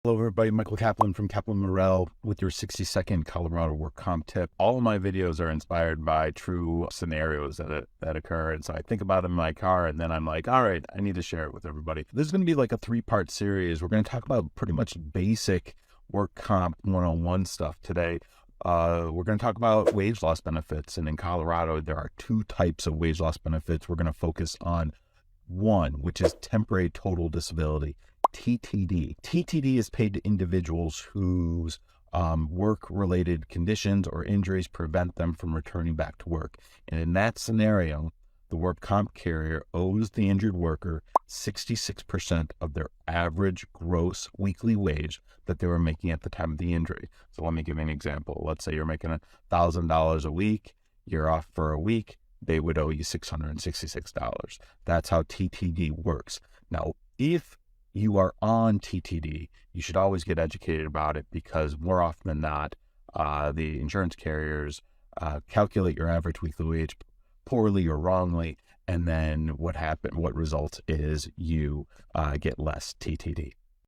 Hello everybody, Michael Kaplan from Kaplan Morrell with your 60-second Colorado work comp tip. All of my videos are inspired by true scenarios that occur. And so I think about them in my car and then I'm like, all right, I need to share it with everybody. This is going to be like a 3-part series. We're going to talk about pretty much basic work comp one-on-one stuff today. We're going to talk about wage loss benefits. And in Colorado, there are 2 types of wage loss benefits. We're going to focus on one, which is temporary total disability. TTD. TTD is paid to individuals whose work-related conditions or injuries prevent them from returning back to work. And in that scenario, the work comp carrier owes the injured worker 66% of their average gross weekly wage that they were making at the time of the injury. So let me give you an example. Let's say you're making $1,000 a week, you're off for a week, they would owe you $666. That's how TTD works. Now, if you are on TTD, you should always get educated about it because more often than not, the insurance carriers calculate your average weekly wage poorly or wrongly, and then what results is you get less TTD.